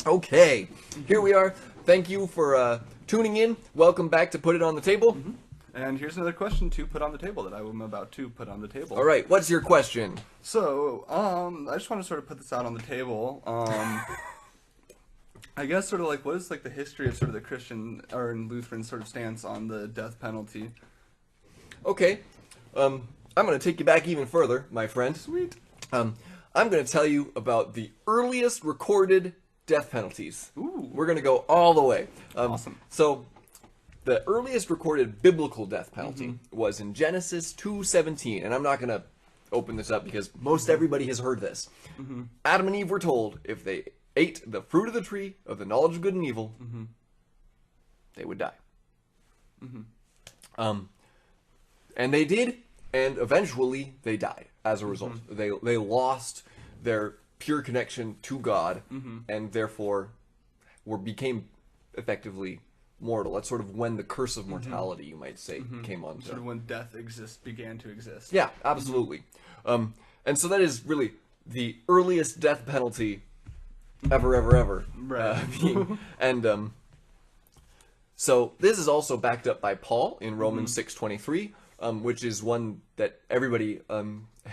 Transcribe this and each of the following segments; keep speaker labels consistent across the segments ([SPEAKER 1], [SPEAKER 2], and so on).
[SPEAKER 1] Okay, here we are. Thank you for tuning in. Welcome back to Put It on the Table.
[SPEAKER 2] And here's another question to put on the table that I am about to put on the table.
[SPEAKER 1] All right, what's your question?
[SPEAKER 2] So, I just want to sort of put this out on the table. I guess sort of like, what is like the history of sort of the Christian or Lutheran sort of stance on the death penalty?
[SPEAKER 1] Okay, I'm going to take you back even further, my friend.
[SPEAKER 2] Sweet.
[SPEAKER 1] I'm going to tell you about the earliest recorded death penalties.
[SPEAKER 2] Ooh.
[SPEAKER 1] We're going to go all the way.
[SPEAKER 2] Awesome.
[SPEAKER 1] So, the earliest recorded biblical death penalty was in Genesis 2:17, and I'm not going to open this up because most everybody has heard this. Adam and Eve were told if they ate the fruit of the tree of the knowledge of good and evil, they would die. And they did, and eventually they died as a result. They lost their pure connection to God, and therefore became effectively mortal. That's sort of when the curse of mortality, you might say, came on.
[SPEAKER 2] Sort of when death began to exist.
[SPEAKER 1] Yeah, absolutely. And so that is really the earliest death penalty ever.
[SPEAKER 2] Right.
[SPEAKER 1] And so this is also backed up by Paul in Romans 6:23, which is one that everybody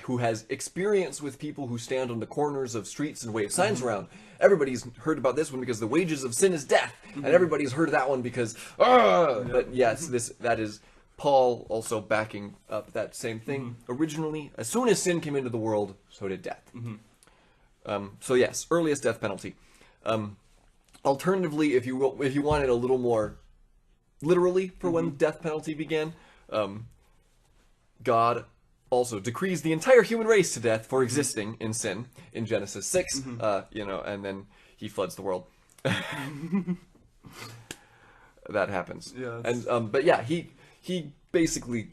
[SPEAKER 1] who has experience with people who stand on the corners of streets and wave signs around, everybody's heard about this one because the wages of sin is death, and everybody's heard that one because, but yes, that is Paul also backing up that same thing. Originally, as soon as sin came into the world, so did death. So yes, earliest death penalty. Alternatively, if you wanted a little more literally for when the death penalty began, God also decrees the entire human race to death for existing in sin in Genesis 6, and then he floods the world. That happens.
[SPEAKER 2] Yes.
[SPEAKER 1] And but yeah, he basically,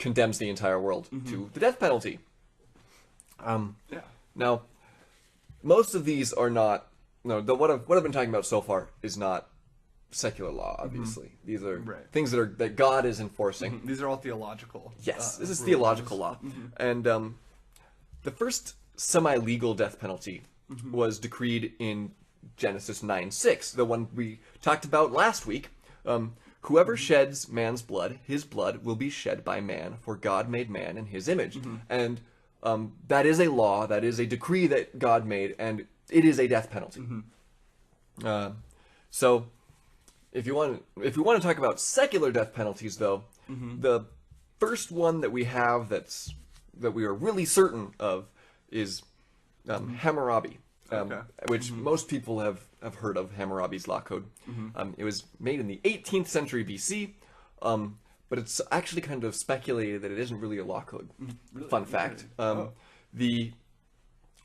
[SPEAKER 1] condemns the entire world to the death penalty. Now, most of these are not, what I've been talking about so far is not secular law, obviously. These are things that God is enforcing.
[SPEAKER 2] These are all theological.
[SPEAKER 1] Yes, this is
[SPEAKER 2] rules.
[SPEAKER 1] theological law. And the first semi-legal death penalty was decreed in Genesis 9:6, the one we talked about last week. Whoever sheds man's blood, his blood will be shed by man, for God made man in his image. And that is a law, that is a decree that God made, and it is a death penalty. So, if you want to talk about secular death penalties, though, the first one that we have that we are really certain of is Hammurabi, which most people have heard of. Hammurabi's law code. It was made in the 18th century BC, but it's actually kind of speculated that it isn't really a law code.
[SPEAKER 2] Really?
[SPEAKER 1] Fun fact.
[SPEAKER 2] Really?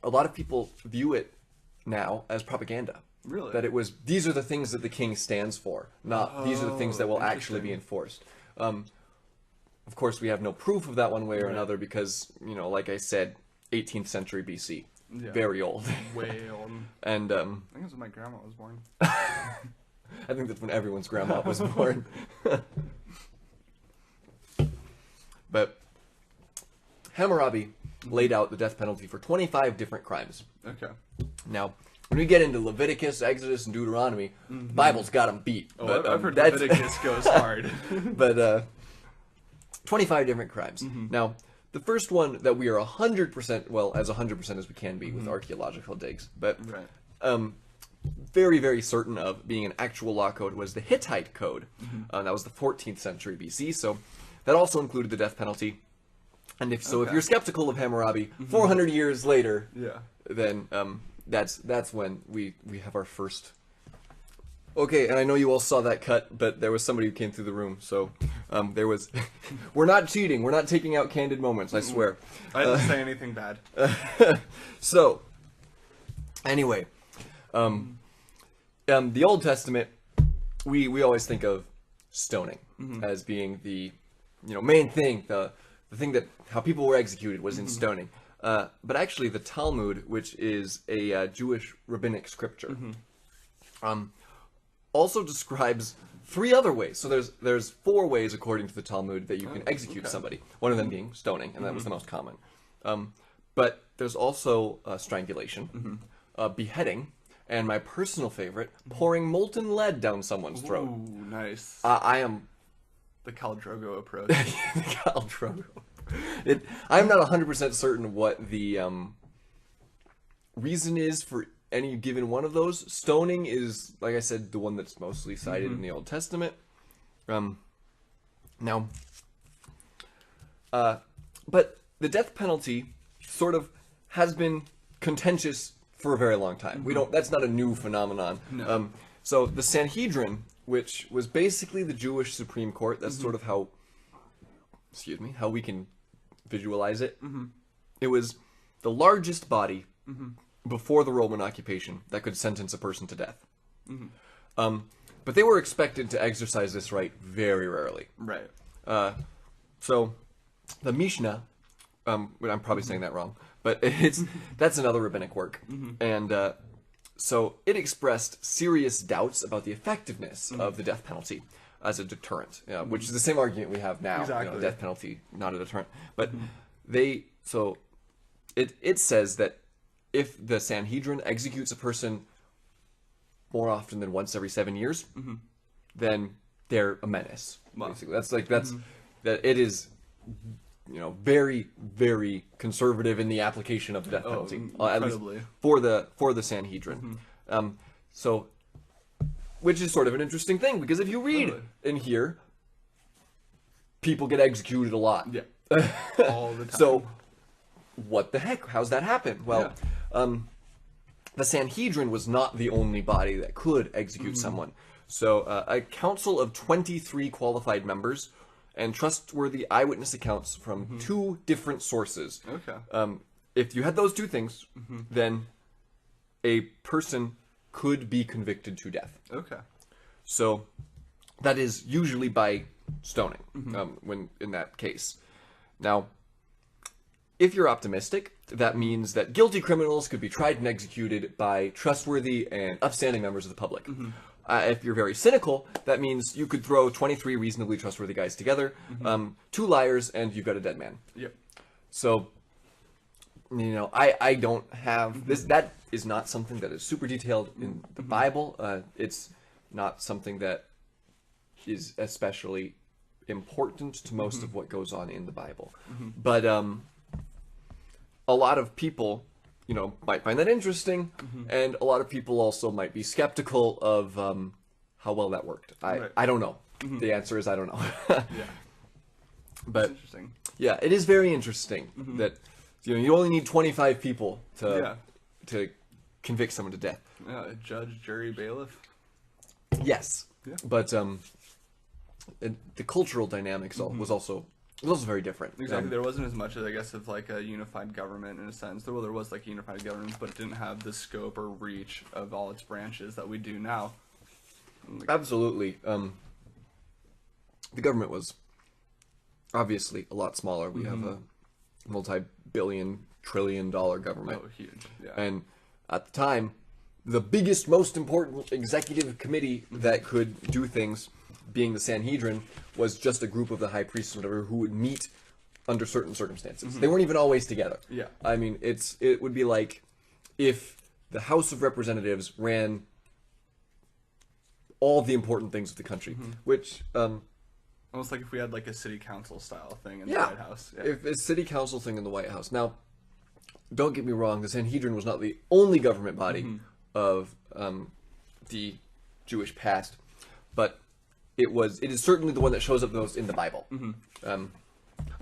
[SPEAKER 1] A lot of people view it now as propaganda.
[SPEAKER 2] Really?
[SPEAKER 1] That it was, these are the things that the king stands for, not these are the things that will actually be enforced. Of course, we have no proof of that one way or another because, like I said, 18th century BC.
[SPEAKER 2] Yeah.
[SPEAKER 1] Very old.
[SPEAKER 2] Way old.
[SPEAKER 1] And
[SPEAKER 2] I think that's when my grandma was born.
[SPEAKER 1] I think that's when everyone's grandma was born. But Hammurabi laid out the death penalty for 25 different crimes.
[SPEAKER 2] Okay.
[SPEAKER 1] Now, when we get into Leviticus, Exodus, and Deuteronomy, the Bible's got them beat.
[SPEAKER 2] Oh,
[SPEAKER 1] But,
[SPEAKER 2] I've heard
[SPEAKER 1] that's-
[SPEAKER 2] Leviticus goes hard.
[SPEAKER 1] But 25 different crimes. Now, the first one that we are 100%, well, as 100% as we can be with archaeological digs, but very, very certain of being an actual law code was the Hittite Code. That was the 14th century BC, so that also included the death penalty. And if you're skeptical of Hammurabi, 400 years later, then that's when we have our first. Okay, and I know you all saw that cut, but there was somebody who came through the room, so there was. We're not cheating. We're not taking out candid moments. I swear.
[SPEAKER 2] I didn't say anything bad.
[SPEAKER 1] So, anyway, the Old Testament, we always think of stoning as being the main thing, the thing that how people were executed was in stoning. But actually, the Talmud, which is a Jewish rabbinic scripture, also describes 3 other ways. So there's 4 ways, according to the Talmud, that you can execute somebody. One of them being stoning, and that was the most common. But there's also strangulation, beheading, and my personal favorite, pouring molten lead down someone's throat.
[SPEAKER 2] Ooh, nice.
[SPEAKER 1] I am
[SPEAKER 2] the Khal Drogo approach.
[SPEAKER 1] the Khal Drogo. I'm not 100% certain what the reason is for any given one of those. Stoning is, like I said, the one that's mostly cited in the Old Testament. But the death penalty sort of has been contentious for a very long time. That's not a new phenomenon.
[SPEAKER 2] No.
[SPEAKER 1] So the Sanhedrin, which was basically the Jewish Supreme Court, that's sort of how we can visualize it. It was the largest body before the Roman occupation that could sentence a person to death. But they were expected to exercise this right very rarely.
[SPEAKER 2] Right.
[SPEAKER 1] So the Mishnah, I'm probably saying that wrong, but that's another rabbinic work. And so it expressed serious doubts about the effectiveness of the death penalty as a deterrent, which is the same argument we have now.
[SPEAKER 2] Exactly.
[SPEAKER 1] Death penalty, not a deterrent. But it says that if the Sanhedrin executes a person more often than once every 7 years, then they're a menace.
[SPEAKER 2] Wow.
[SPEAKER 1] Basically, that it is, very, very conservative in the application of the death penalty, at least for the Sanhedrin. So, which is sort of an interesting thing, because if you read in here, people get executed a lot.
[SPEAKER 2] Yeah. All the time.
[SPEAKER 1] So, what the heck? How's that happen? Well, the Sanhedrin was not the only body that could execute someone. So, a council of 23 qualified members and trustworthy eyewitness accounts from 2 different sources.
[SPEAKER 2] Okay.
[SPEAKER 1] If you had those 2 things, then a person could be convicted to death.
[SPEAKER 2] Okay.
[SPEAKER 1] So, that is usually by stoning, when in that case. Now, if you're optimistic, that means that guilty criminals could be tried and executed by trustworthy and upstanding members of the public. If you're very cynical, that means you could throw 23 reasonably trustworthy guys together, 2 liars, and you've got a dead man.
[SPEAKER 2] Yep.
[SPEAKER 1] So, I don't have this. That is not something that is super detailed in the Bible. It's not something that is especially important to most of what goes on in the Bible. But a lot of people, might find that interesting, and a lot of people also might be skeptical of how well that worked. I don't know. The answer is I don't know.
[SPEAKER 2] Yeah.
[SPEAKER 1] But
[SPEAKER 2] That's interesting.
[SPEAKER 1] yeah, it is very interesting that you only need 25 people to convict someone to death.
[SPEAKER 2] Yeah, judge, jury, bailiff.
[SPEAKER 1] Yes.
[SPEAKER 2] Yeah.
[SPEAKER 1] But the cultural dynamics was also very different.
[SPEAKER 2] Exactly. There wasn't as much, I guess, of like a unified government in a sense. There was like a unified government, but it didn't have the scope or reach of all its branches that we do now.
[SPEAKER 1] Absolutely. The government was obviously a lot smaller. We have a multi-billion, trillion-dollar government.
[SPEAKER 2] Oh, huge. Yeah.
[SPEAKER 1] And at the time, the biggest, most important executive committee that could do things, being the Sanhedrin, was just a group of the high priests or whatever who would meet under certain circumstances. They weren't even always together.
[SPEAKER 2] Yeah.
[SPEAKER 1] I mean, it would be like if the House of Representatives ran all the important things of the country, which
[SPEAKER 2] almost like if we had like a city council style thing in the White House. Yeah.
[SPEAKER 1] If a city council thing in the White House. Now, don't get me wrong, the Sanhedrin was not the only government body of the Jewish past, but it is certainly the one that shows up most in the Bible.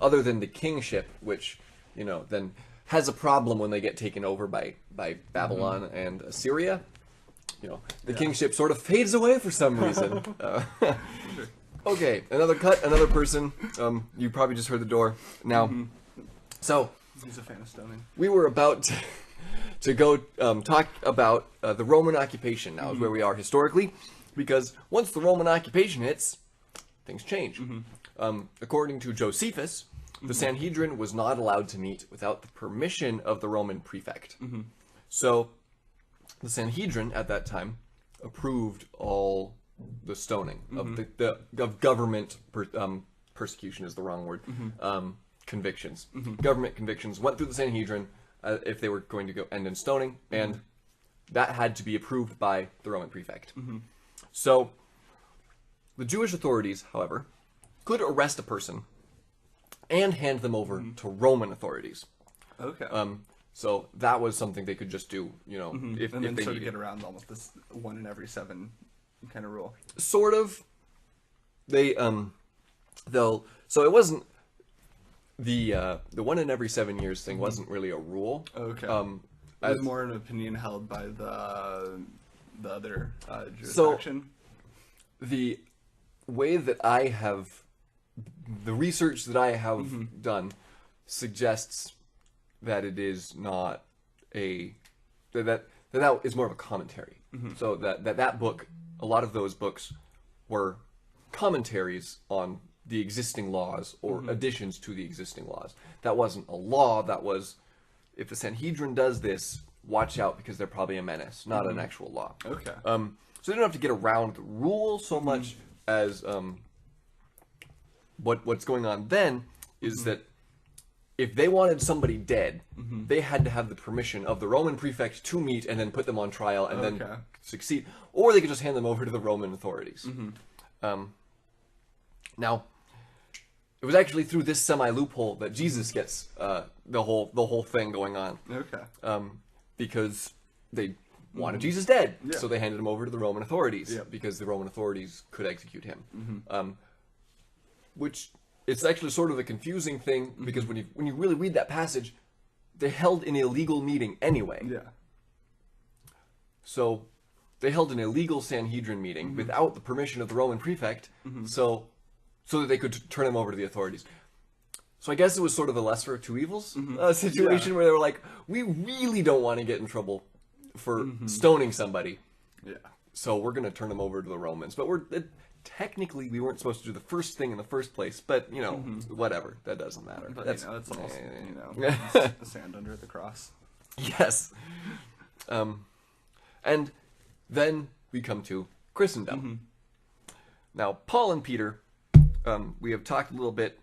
[SPEAKER 1] Other than the kingship, which then has a problem when they get taken over by Babylon and Assyria. The kingship sort of fades away for some reason. Okay, another cut, another person. You probably just heard the door. Now, so
[SPEAKER 2] he's a fan of stoning.
[SPEAKER 1] We were about to go talk about the Roman occupation. Now is where we are historically, because once the Roman occupation hits, things change. According to Josephus, the Sanhedrin was not allowed to meet without the permission of the Roman prefect. So the Sanhedrin at that time approved all the stoning of government persecution is the wrong word. Convictions. Government convictions went through the Sanhedrin if they were going to go end in stoning, and that had to be approved by the Roman prefect. So the Jewish authorities, however, could arrest a person and hand them over to Roman authorities.
[SPEAKER 2] Okay.
[SPEAKER 1] So that was something they could just do, you know, if
[SPEAKER 2] and then
[SPEAKER 1] they
[SPEAKER 2] sort of
[SPEAKER 1] needed.
[SPEAKER 2] get around almost this 1 in every 7 kind of rule.
[SPEAKER 1] Sort of. They though, so it wasn't the 1 in every 7 years thing wasn't really a rule.
[SPEAKER 2] Okay. It was more an opinion held by the other Jewish faction.
[SPEAKER 1] The way that the research that I have done suggests that it is not that is more of a commentary. So that book, a lot of those books were commentaries on the existing laws or additions to the existing laws. That wasn't a law. That was, if the Sanhedrin does this, watch out because they're probably a menace, not an actual law.
[SPEAKER 2] Okay.
[SPEAKER 1] So they don't have to get around the rule so much as what's going on then is that if they wanted somebody dead, they had to have the permission of the Roman prefect to meet and then put them on trial and then succeed, or they could just hand them over to the Roman authorities. Now, it was actually through this semi-loophole that Jesus gets the whole thing going on.
[SPEAKER 2] Okay.
[SPEAKER 1] Because they wanted Jesus dead,
[SPEAKER 2] Yeah.
[SPEAKER 1] so they handed him over to the Roman authorities
[SPEAKER 2] Yep.
[SPEAKER 1] because the Roman authorities could execute him. Which it's actually sort of a confusing thing because when you really read that passage, they held an illegal meeting anyway.
[SPEAKER 2] Yeah.
[SPEAKER 1] So they held an illegal Sanhedrin meeting without the permission of the Roman prefect, so that they could turn him over to the authorities. So I guess it was sort of a lesser of two evils situation where they were like, we really don't want to get in trouble for stoning somebody, so we're going to turn them over to the Romans. But technically we weren't supposed to do the first thing in the first place, but you know, whatever, that doesn't matter.
[SPEAKER 2] But
[SPEAKER 1] That's,
[SPEAKER 2] you know, it's all the sand under the cross.
[SPEAKER 1] Yes. And then we come to Christendom. Now, Paul and Peter, we have talked a little bit,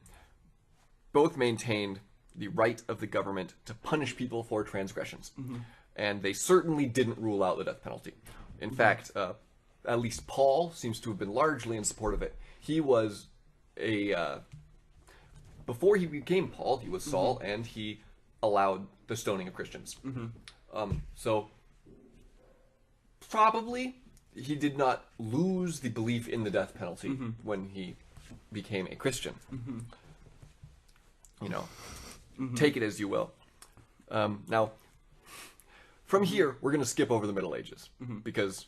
[SPEAKER 1] both maintained the right of the government to punish people for transgressions. And they certainly didn't rule out the death penalty. In fact, at least Paul seems to have been largely in support of it. He was before he became Paul, he was Saul, and he allowed the stoning of Christians. So probably he did not lose the belief in the death penalty when he became a Christian. You know, take it as you will. Now, from here, we're going to skip over the Middle Ages because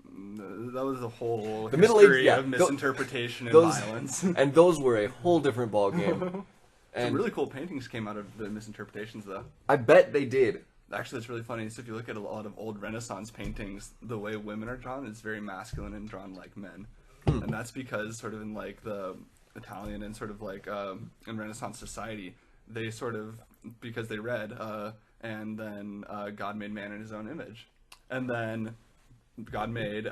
[SPEAKER 2] that was a whole
[SPEAKER 1] Middle
[SPEAKER 2] history
[SPEAKER 1] Ages,
[SPEAKER 2] of misinterpretation and
[SPEAKER 1] those,
[SPEAKER 2] violence.
[SPEAKER 1] And those were a whole different ballgame. And
[SPEAKER 2] some really cool paintings came out of the misinterpretations, though.
[SPEAKER 1] I bet they did.
[SPEAKER 2] Actually, it's really funny. So if you look at a lot of old Renaissance paintings, the way women are drawn is very masculine and drawn like men. And that's because sort of in like the Italian and sort of like in Renaissance society, they sort of, because they read, and then God made man in his own image. And then God made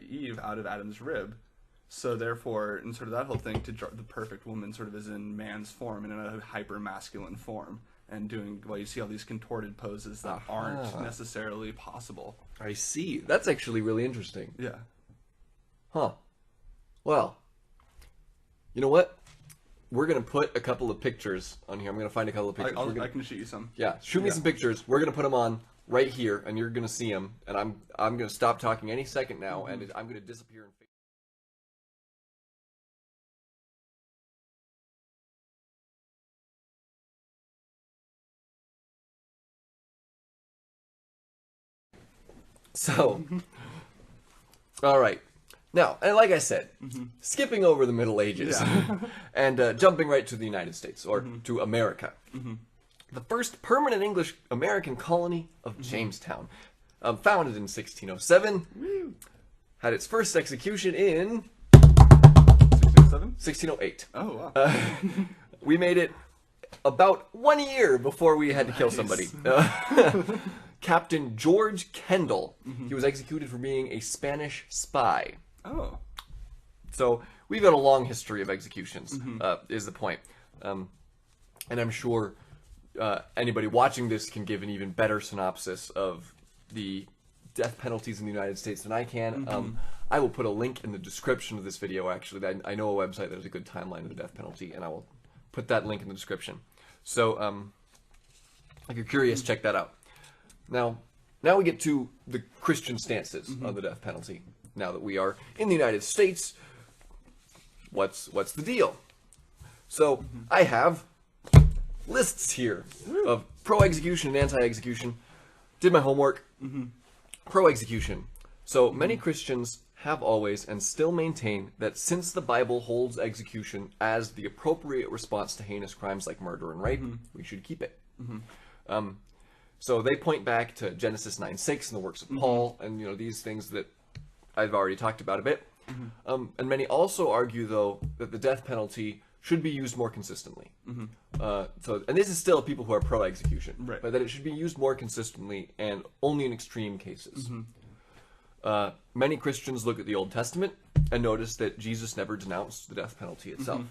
[SPEAKER 2] Eve out of Adam's rib. So therefore, in sort of that whole thing, to draw the perfect woman sort of is in man's form and in a hyper masculine form. And doing, well, you see all these contorted poses that aren't necessarily possible.
[SPEAKER 1] I see. That's actually really interesting.
[SPEAKER 2] Yeah.
[SPEAKER 1] Huh. Well, you know what? We're going to put a couple of pictures on here. I'm going to find a couple of pictures.
[SPEAKER 2] I can shoot you some.
[SPEAKER 1] Yeah, shoot me some pictures. We're going to put them on right here, and you're going to see them. And I'm going to stop talking any second now, and I'm going to disappear and fade. So, all right. Now, and like I said, skipping over the Middle Ages and jumping right to the United States, or to America. The first permanent English-American colony of Jamestown, founded in 1607, had its first execution in 1608.
[SPEAKER 2] Oh, wow.
[SPEAKER 1] We made it about 1 year before we had to kill somebody. Captain George Kendall. He was executed for being a Spanish spy.
[SPEAKER 2] Oh.
[SPEAKER 1] So we've got a long history of executions, is the point. And I'm sure anybody watching this can give an even better synopsis of the death penalties in the United States than I can. I will put a link in the description of this video, actually. I know a website that has a good timeline of the death penalty, and I will put that link in the description. So, if you're curious, check that out. Now we get to the Christian stances on the death penalty. Now that we are in the United States, what's the deal? So, I have lists here of pro-execution and anti-execution. Did my homework. Pro-execution. So, many Christians have always and still maintain that since the Bible holds execution as the appropriate response to heinous crimes like murder and rape, we should keep it. So they point back to Genesis 9:6 and the works of Paul, and these things that I've already talked about a bit. And many also argue, though, that the death penalty should be used more consistently. And this is still people who are pro-execution, but that it should be used more consistently and only in extreme cases. Many Christians look at the Old Testament and notice that Jesus never denounced the death penalty itself.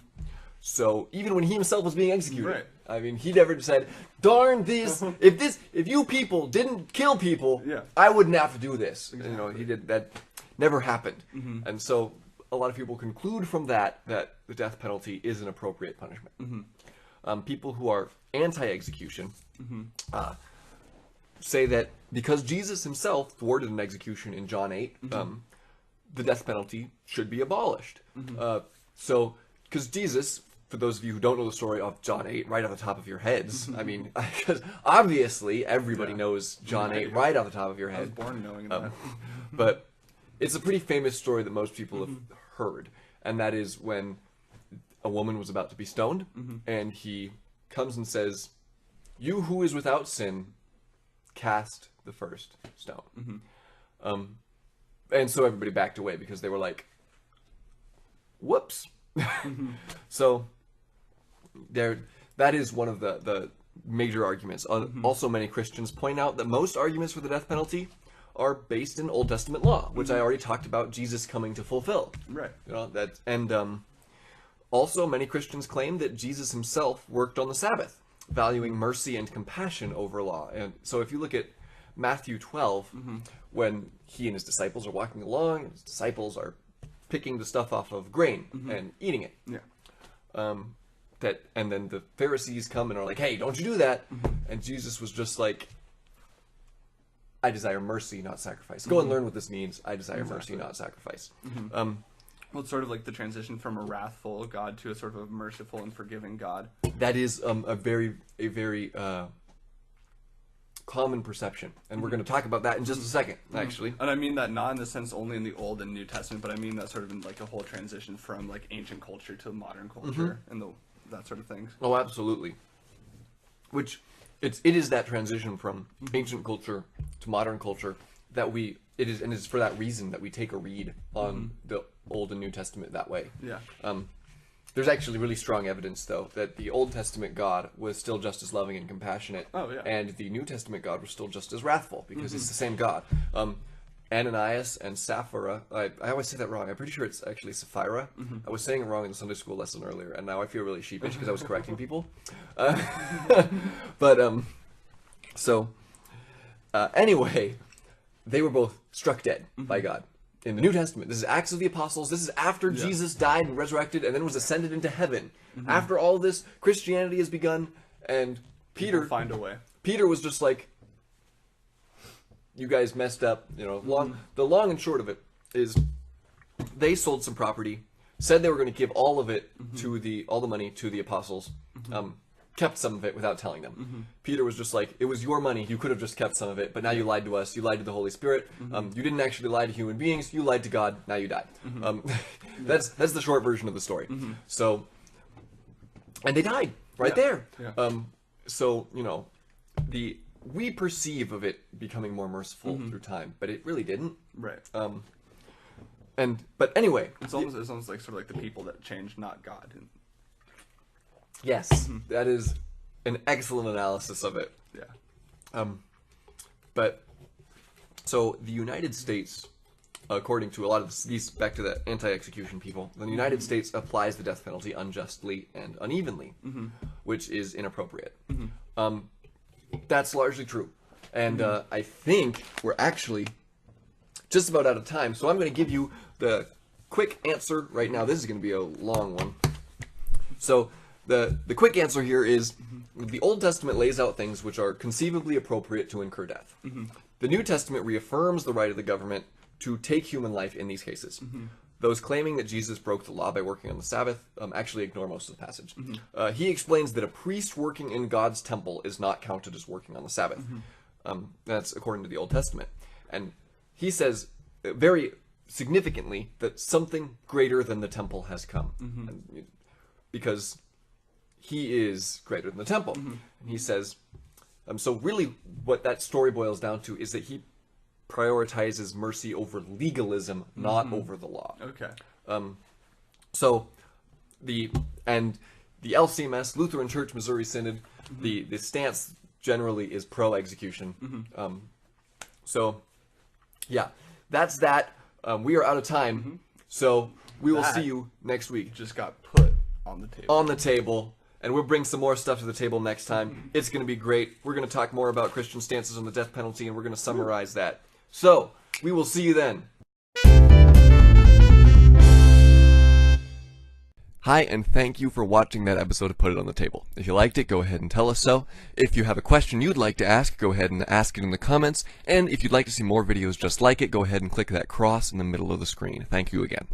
[SPEAKER 1] So even when he himself was being executed, I mean, he never said, "Darn this! If you people didn't kill people, I wouldn't have to do this." He did that. Never happened, and so a lot of people conclude from that the death penalty is an appropriate punishment. People who are anti-execution say that because Jesus himself thwarted an execution in John 8, the death penalty should be abolished. Because Jesus, for those of you who don't know the story of John 8 right off the top of your heads, I mean, because obviously everybody knows John 8 right off the top of your head.
[SPEAKER 2] I was born knowing that.
[SPEAKER 1] But it's a pretty famous story that most people have heard, and that is when a woman was about to be stoned, and he comes and says, "You who is without sin, cast the first stone." And so everybody backed away because they were like, "Whoops." So that is one of the major arguments. Also, many Christians point out that most arguments for the death penalty are based in Old Testament law, which I already talked about Jesus coming to fulfill. Also many Christians claim that Jesus himself worked on the Sabbath, valuing mercy and compassion over law. And so if you look at Matthew 12, when he and his disciples are walking along, and his disciples are picking the stuff off of grain and eating it. And then the Pharisees come and are like, "Hey, don't you do that." And Jesus was just like, "I desire mercy, not sacrifice. Go and learn what this means. I desire mercy, not sacrifice."
[SPEAKER 2] Well, it's sort of like the transition from a wrathful God to a sort of merciful and forgiving God.
[SPEAKER 1] That is a very common perception, and we're going to talk about that in just a second, actually.
[SPEAKER 2] And I mean that not in the sense only in the Old and New Testament, but I mean that sort of in like a whole transition from like ancient culture to modern culture and that sort of things.
[SPEAKER 1] Oh, absolutely. Which it is that transition from ancient culture to modern culture that it's for that reason that we take a read on the Old and New Testament that way. There's actually really strong evidence, though, that the Old Testament God was still just as loving and compassionate, and the New Testament God was still just as wrathful, because it's the same God. Ananias and Sapphira, I always say that wrong. I'm pretty sure it's actually Sapphira. I was saying it wrong in the Sunday school lesson earlier, and now I feel really sheepish because I was correcting people. Anyway, they were both struck dead by God. In the New Testament, this is Acts of the Apostles. This is after Jesus died and resurrected and then was ascended into heaven. After all this, Christianity has begun, and Peter
[SPEAKER 2] find a way.
[SPEAKER 1] Peter was just like, "You guys messed up." The long and short of it is, they sold some property, said they were going to give all of it all the money to the apostles. Kept some of it without telling them. Peter was just like, "It was your money. You could have just kept some of it, but now you lied to us. You lied to the Holy Spirit. You didn't actually lie to human beings. You lied to God. Now you died." That's the short version of the story. So, and they died right there. We perceive of it becoming more merciful through time, but it really didn't. But anyway,
[SPEAKER 2] it's almost like sort of like the people that changed, not God.
[SPEAKER 1] Yes, that is an excellent analysis of it. But so the United States, according to a lot of these, back to the anti-execution people, the United States applies the death penalty unjustly and unevenly, which is inappropriate. That's largely true. And I think we're actually just about out of time. So I'm going to give you the quick answer right now. This is going to be a long one. So the quick answer here is the Old Testament lays out things which are conceivably appropriate to incur death. The New Testament reaffirms the right of the government to take human life in these cases. Those claiming that Jesus broke the law by working on the Sabbath actually ignore most of the passage. He explains that a priest working in God's temple is not counted as working on the Sabbath. That's according to the Old Testament. And he says very significantly that something greater than the temple has come. Because he is greater than the temple. And he says, so really what that story boils down to is that he prioritizes mercy over legalism, not over the law.
[SPEAKER 2] Okay.
[SPEAKER 1] So the LCMS, Lutheran Church Missouri Synod, the stance generally is pro-execution. So yeah, that's that. We are out of time, so we will see you next week.
[SPEAKER 2] Just got put on the table.
[SPEAKER 1] On the table. And we'll bring some more stuff to the table next time. It's going to be great. We're going to talk more about Christian stances on the death penalty, and we're going to summarize that. So, we will see you then. Hi, and thank you for watching that episode of Put It on the Table. If you liked it, go ahead and tell us so. If you have a question you'd like to ask, go ahead and ask it in the comments. And if you'd like to see more videos just like it, go ahead and click that cross in the middle of the screen. Thank you again.